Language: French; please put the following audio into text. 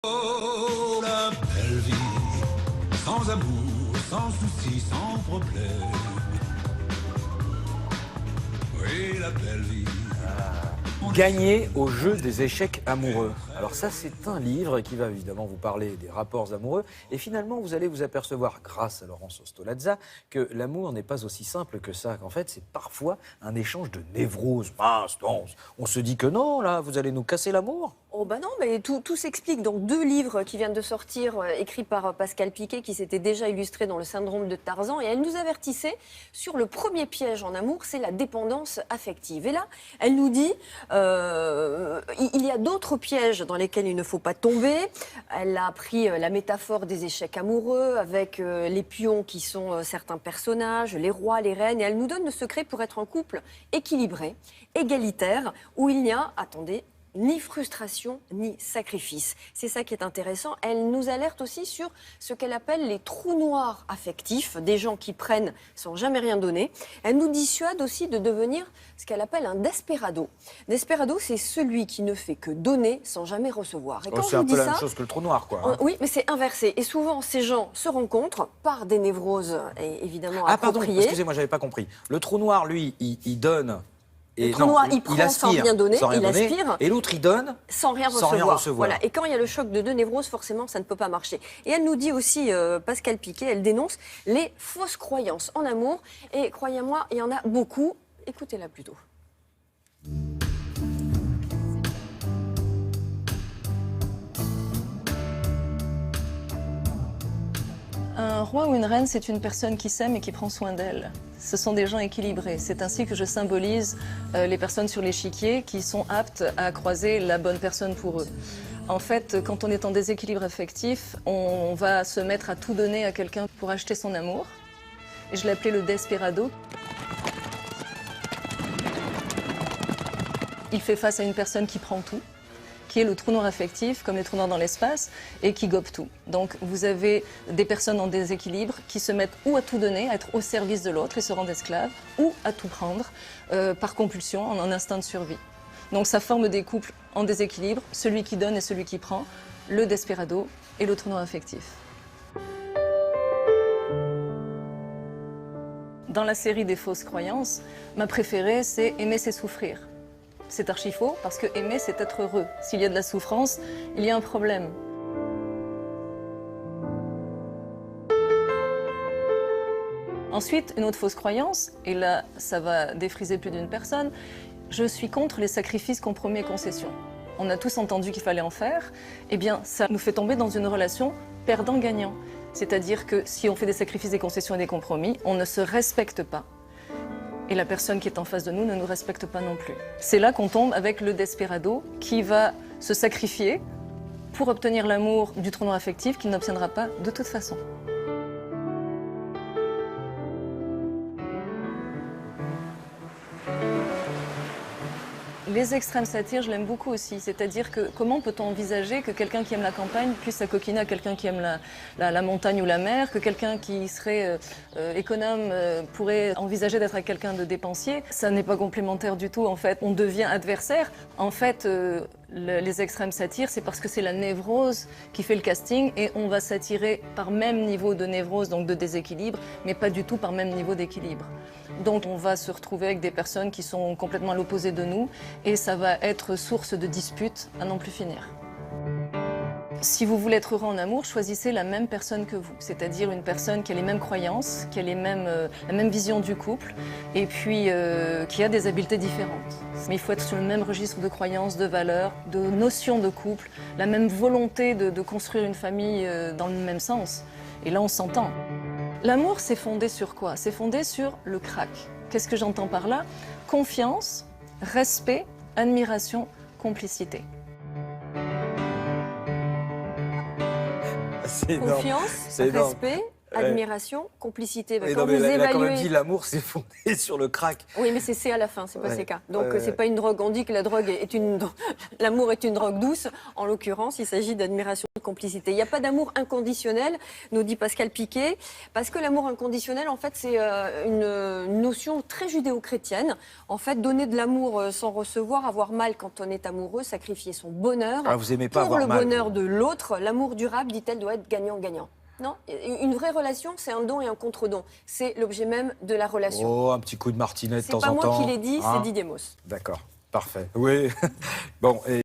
Oh, la belle vie, sans amour, sans souci, sans problème. Oui, la belle vie. Gagner au jeu des échecs amoureux. Alors ça, c'est un livre qui va évidemment vous parler des rapports amoureux. Et finalement, vous allez vous apercevoir, grâce à Laurence Ostolazza, que l'amour n'est pas aussi simple que ça. Qu'en fait, c'est parfois un échange de névroses. Mince, non, on se dit que non, là, vous allez nous casser l'amour. Oh bah non, mais tout s'explique dans deux livres qui viennent de sortir, écrits par Pascal Piquet, qui s'était déjà illustré dans le syndrome de Tarzan. Et elle nous avertissait sur le premier piège en amour, c'est la dépendance affective. Et là, elle nous dit, il y a d'autres pièges dans lesquels il ne faut pas tomber. Elle a pris la métaphore des échecs amoureux avec les pions qui sont certains personnages, les rois, les reines. Et elle nous donne le secret pour être un couple équilibré, égalitaire, où il n'y a, attendez, ni frustration, ni sacrifice. C'est ça qui est intéressant. Elle nous alerte aussi sur ce qu'elle appelle les trous noirs affectifs, des gens qui prennent sans jamais rien donner. Elle nous dissuade aussi de devenir ce qu'elle appelle un desperado. Desperado, c'est celui qui ne fait que donner sans jamais recevoir. Et quand C'est je un vous peu dis la même ça, chose que le trou noir, quoi. Hein. oui, mais c'est inversé. Et souvent, ces gens se rencontrent par des névroses, évidemment Ah pardon, appropriées. excusez-moi, j'avais pas compris. Le trou noir, lui, il donne. Le Et trou noir, il prend sans aspire, rien donner, sans rien il donner, aspire. Et l'autre, il donne sans rien recevoir. Voilà. Et quand il y a le choc de deux névroses, forcément, ça ne peut pas marcher. Et elle nous dit aussi, Pascal Piquet, elle dénonce les fausses croyances en amour. Et croyez-moi, il y en a beaucoup. Écoutez-la plutôt. Un roi ou une reine, c'est une personne qui s'aime et qui prend soin d'elle. Ce sont des gens équilibrés. C'est ainsi que je symbolise les personnes sur l'échiquier qui sont aptes à croiser la bonne personne pour eux. En fait, quand on est en déséquilibre affectif, on va se mettre à tout donner à quelqu'un pour acheter son amour. Et je l'appelais le desperado. Il fait face à une personne qui prend tout, qui est le trou noir affectif, comme les trous noirs dans l'espace, et qui gobe tout. Donc vous avez des personnes en déséquilibre qui se mettent ou à tout donner, à être au service de l'autre et se rendent esclaves, ou à tout prendre par compulsion, en un instinct de survie. Donc ça forme des couples en déséquilibre, celui qui donne et celui qui prend, le desperado et le trou noir affectif. Dans la série des fausses croyances, ma préférée, c'est aimer, c'est souffrir. C'est archi faux, parce que aimer, c'est être heureux. S'il y a de la souffrance, il y a un problème. Ensuite, une autre fausse croyance, et là, ça va défriser plus d'une personne, je suis contre les sacrifices, compromis et concessions. On a tous entendu qu'il fallait en faire, eh bien, ça nous fait tomber dans une relation perdant-gagnant. C'est-à-dire que si on fait des sacrifices, des concessions et des compromis, on ne se respecte pas. Et la personne qui est en face de nous ne nous respecte pas non plus. C'est là qu'on tombe avec le desperado qui va se sacrifier pour obtenir l'amour du trou noir affectif qu'il n'obtiendra pas de toute façon. Les extrêmes satires, je l'aime beaucoup aussi. C'est-à-dire que comment peut-on envisager que quelqu'un qui aime la campagne puisse s'acoquiner à quelqu'un qui aime la montagne ou la mer, que quelqu'un qui serait économe pourrait envisager d'être avec quelqu'un de dépensier. Ça n'est pas complémentaire du tout, en fait. On devient adversaire. En fait, les extrêmes satires, c'est parce que c'est la névrose qui fait le casting et on va s'attirer par même niveau de névrose, donc de déséquilibre, mais pas du tout par même niveau d'équilibre. Donc on va se retrouver avec des personnes qui sont complètement à l'opposé de nous et ça va être source de disputes à n'en plus finir. Si vous voulez être heureux en amour, choisissez la même personne que vous, c'est-à-dire une personne qui a les mêmes croyances, qui a la même vision du couple et puis qui a des habiletés différentes. Mais il faut être sur le même registre de croyances, de valeurs, de notions de couple, la même volonté de construire une famille dans le même sens. Et là, on s'entend. L'amour, c'est fondé sur quoi? C'est fondé sur le crack. Qu'est-ce que j'entends par là? Confiance, respect, admiration, complicité. C'est énorme. Confiance, C'est énorme. respect, admiration, complicité. Oui, Quand non, mais vous elle a quand même évaluez... dit l'amour c'est fondé sur le crack. Oui, mais c'est C à la fin, c'est pas Ouais. CK. Donc Ouais. c'est pas une drogue. On dit que la drogue est une, l'amour est une drogue douce. En l'occurrence, il s'agit d'admiration, de complicité. Il n'y a pas d'amour inconditionnel, nous dit Pascal Piquet, parce que l'amour inconditionnel, en fait, c'est une notion très judéo-chrétienne. En fait, donner de l'amour sans recevoir, avoir mal quand on est amoureux, sacrifier son bonheur Ah, vous aimez pas pour avoir le mal, bonheur vous. de l'autre. L'amour durable, dit-elle, doit être gagnant-gagnant. Non, une vraie relation, c'est un don et un contre-don. C'est l'objet même de la relation. Oh, un petit coup de martinet de C'est temps pas en temps. moi qui l'ai dit, hein. c'est Didier Mauss. D'accord, parfait. Oui. Bon, et